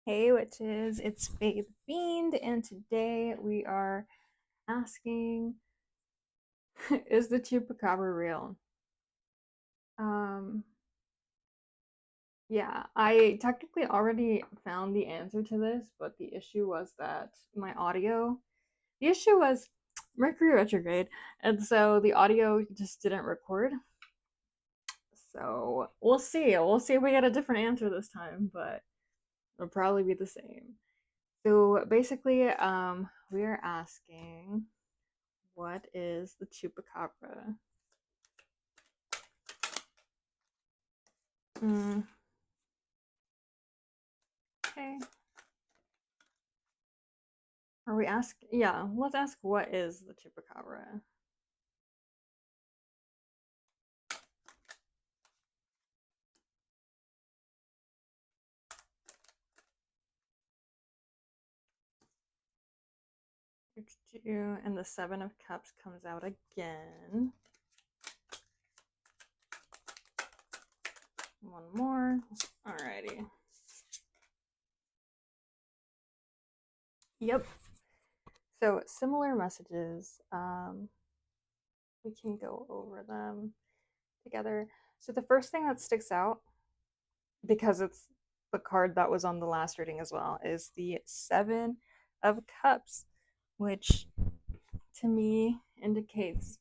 Hey witches, it's Faith Fiend, and today we are asking, is the Chupacabra real? Um, yeah, I technically already found the answer to this, but the issue was that the issue was Mercury retrograde, and so the audio just didn't record. So we'll see. We'll see if we get a different answer this time, but it'll probably be the same. So basically, we are asking, what is the chupacabra? Mm, okay. Are we ask? Yeah, let's ask, what is the chupacabra? And the Seven of Cups comes out again. One more. Alrighty. Yep. So similar messages. We can go over them together. So the first thing that sticks out, because it's the card that was on the last reading as well, is the Seven of Cups, which to me indicates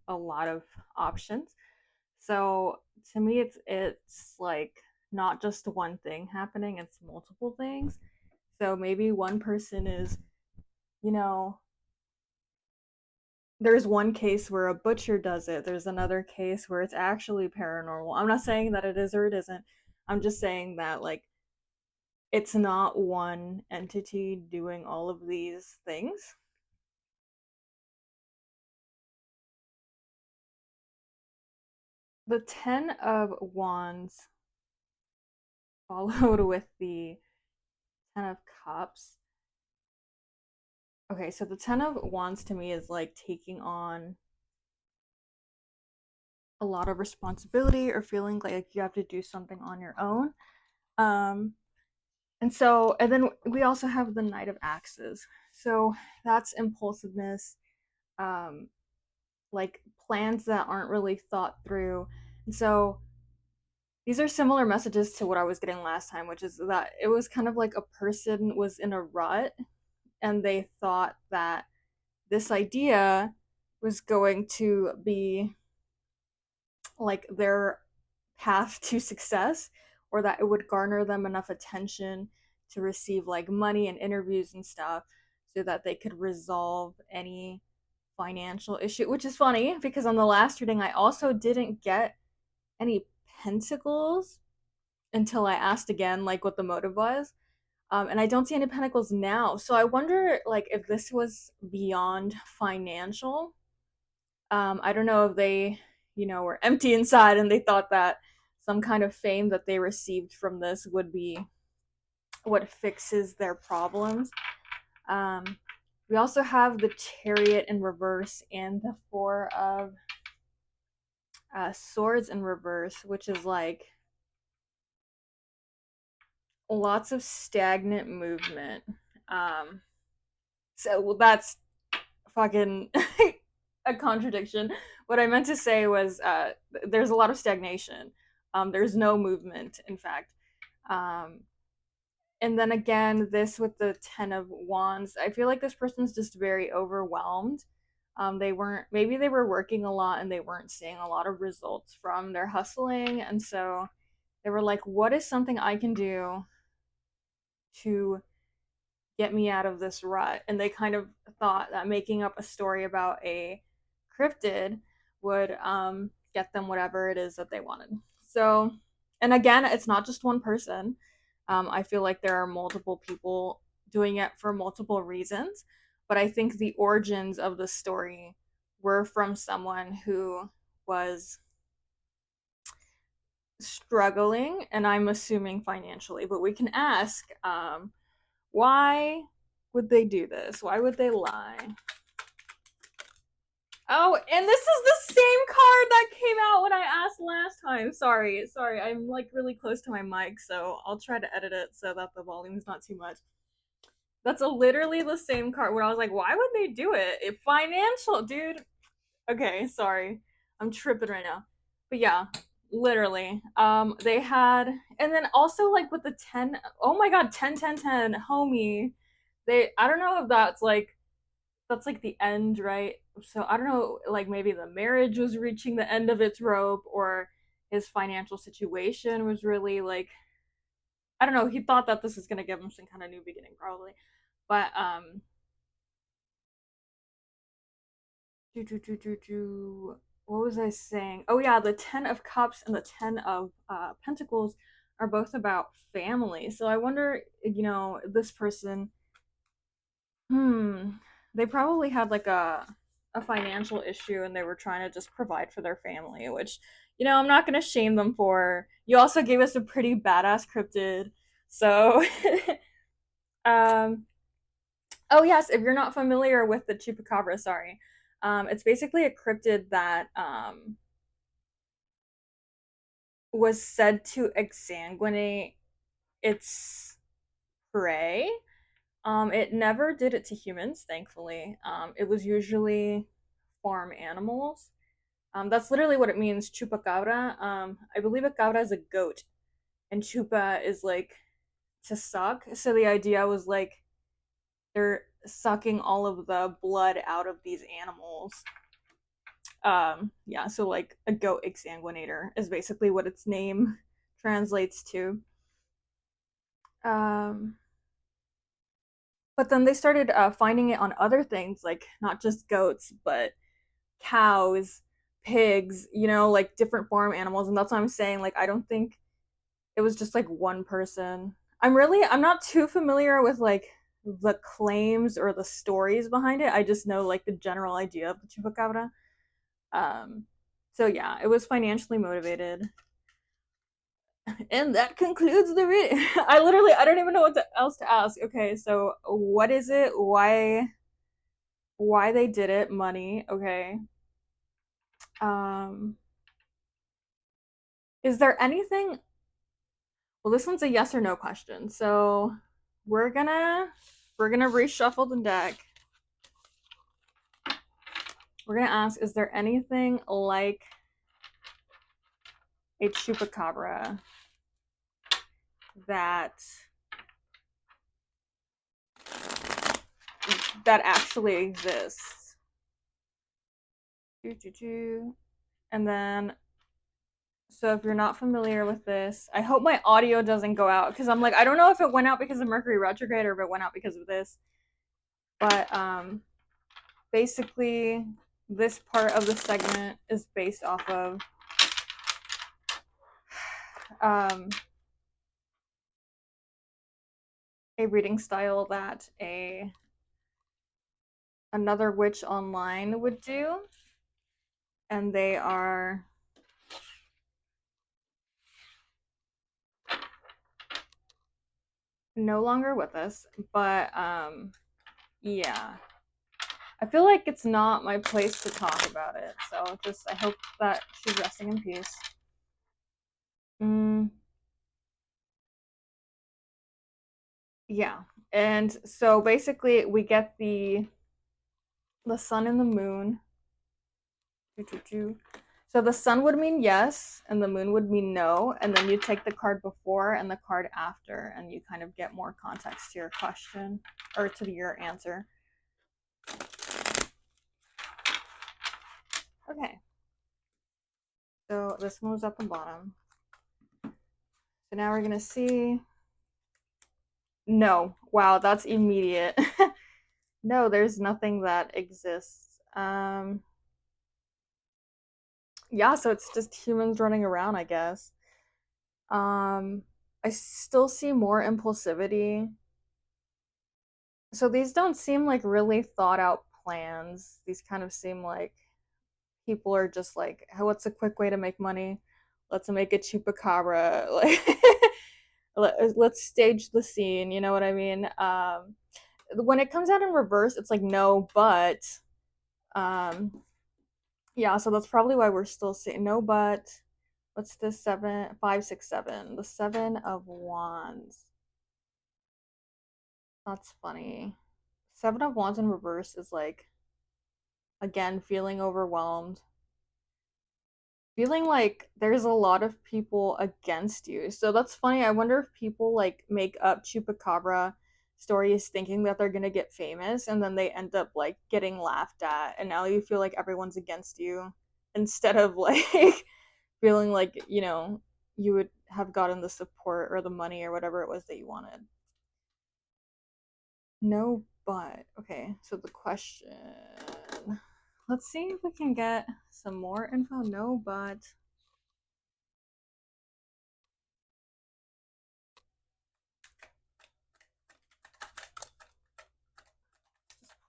a lot of options. So to me, it's like not just one thing happening; it's multiple things. So maybe one person is, you know, there's one case where a butcher does it. There's another case where it's actually paranormal. I'm not saying that it is or it isn't. I'm just saying that like it's not one entity doing all of these things. The 10 of Wands followed with the 10 of Cups. Okay, so the 10 of Wands to me is like taking on a lot of responsibility or feeling like you have to do something on your own. Um, and then we also have the Knight of Axes. So that's impulsiveness, um, like plans that aren't really thought through. And so these are similar messages to what I was getting last time, which is that it was kind of like a person was in a rut and they thought that this idea was going to be like their path to success, or that it would garner them enough attention to receive like money and interviews and stuff so that they could resolve any financial issue, which is funny because on the last reading I also didn't get any pentacles until I asked again like what the motive was. And I don't see any pentacles now, so I wonder like if this was beyond financial. I don't know if they, were empty inside and they thought that some kind of fame that they received from this would be what fixes their problems. Um, we also have the Chariot in reverse and the Four of Swords in reverse, which is like lots of stagnant movement. Um, so that's fucking a contradiction. What I meant to say was there's a lot of stagnation. There's no movement, in fact. Um, and then again, this with the Ten of Wands, I feel like this person's just very overwhelmed. Maybe they were working a lot and they weren't seeing a lot of results from their hustling. And so they were like, what is something I can do to get me out of this rut? And they kind of thought that making up a story about a cryptid would get them whatever it is that they wanted. So, and again, it's not just one person. I feel like there are multiple people doing it for multiple reasons, but I think the origins of the story were from someone who was struggling, and I'm assuming financially, but we can ask, why would they do this? Why would they lie? Oh, and this is the same card that came out when I asked last time. Sorry. I'm like really close to my mic, so I'll try to edit it so that the volume's not too much. That's literally the same card where I was like, why would they do it? Financial, dude. Okay, sorry. I'm tripping right now. But yeah, literally. They had, and then also like with the 10, oh my god, 10, 10, 10, homie. I don't know if that's like the end, right? So I don't know, like maybe the marriage was reaching the end of its rope, or his financial situation was really like, I don't know, he thought that this was gonna give him some kind of new beginning, probably. But what was I saying? Oh yeah, the 10 of Cups and the 10 of Pentacles are both about family. So I wonder, this person, hmm, they probably had like a financial issue and they were trying to just provide for their family, which, I'm not gonna shame them for. You also gave us a pretty badass cryptid. So um oh yes, if you're not familiar with the Chupacabra, sorry. It's basically a cryptid that was said to exsanguinate its prey. It never did it to humans, thankfully. It was usually farm animals. That's literally what it means, chupacabra. I believe a cabra is a goat, and chupa is like to suck. So the idea was like they're sucking all of the blood out of these animals. Yeah, so like a goat exsanguinator is basically what its name translates to. Um, but then they started finding it on other things, like not just goats, but cows, pigs, like different farm animals. And that's why I'm saying, like, I don't think it was just like one person. I'm not too familiar with like the claims or the stories behind it. I just know like the general idea of the chupacabra. Um, so yeah, it was financially motivated. And that concludes the reading. I don't even know else to ask. Okay, so what is it? Why they did it? Money. Okay. Um, is there anything? Well, this one's a yes or no question. So we're gonna we're gonna reshuffle the deck. We're gonna ask: is there anything like a chupacabra that actually exists? And then, so if you're not familiar with this, I hope my audio doesn't go out because I'm like, I don't know if it went out because of Mercury retrograde or if it went out because of this. But basically, this part of the segment is based off of um, a reading style that another witch online would do, and they are no longer with us. But yeah, I feel like it's not my place to talk about it. So I hope that she's resting in peace. Yeah, and so basically we get the sun and the moon. So the sun would mean yes, and the moon would mean no, and then you take the card before and the card after, and you kind of get more context to your question or to your answer. Okay. So this one was up and bottom. So now we're gonna see. No. Wow, that's immediate. No, there's nothing that exists. Yeah, so it's just humans running around, I guess. I still see more impulsivity. So these don't seem like really thought out plans. These kind of seem like people are just like, hey, what's a quick way to make money? Let's make a chupacabra. Like, let's stage the scene. You know what I mean? When it comes out in reverse, it's like no, but um, Yeah, so that's probably why we're still saying no, but what's this? 7, 5, 6, 7. The 7 of Wands. That's funny. 7 of Wands in reverse is like, again, feeling overwhelmed, feeling like there's a lot of people against you. So that's funny. I wonder if people like make up Chupacabra stories thinking that they're gonna get famous and then they end up like getting laughed at and now you feel like everyone's against you instead of like feeling like, you would have gotten the support or the money or whatever it was that you wanted. No, but okay, so the question. Let's see if we can get some more info. No, but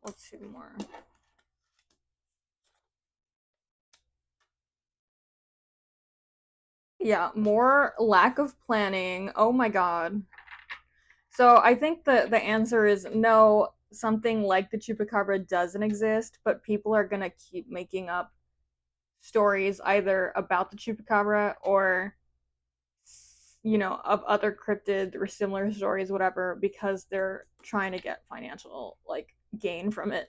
pull 2 more. Yeah, more lack of planning. Oh my god. So I think the answer is no, something like the Chupacabra doesn't exist, but people are gonna keep making up stories either about the Chupacabra or of other cryptid or similar stories, whatever, because they're trying to get financial like gain from it.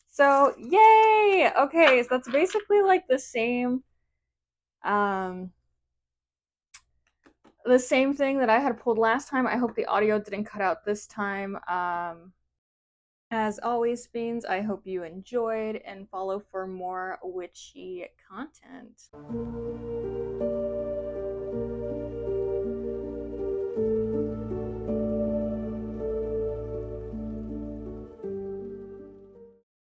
So yay! Okay, so that's basically like um the same thing that I had pulled last time. I hope the audio didn't cut out this time. As always, Beans, I hope you enjoyed and follow for more witchy content.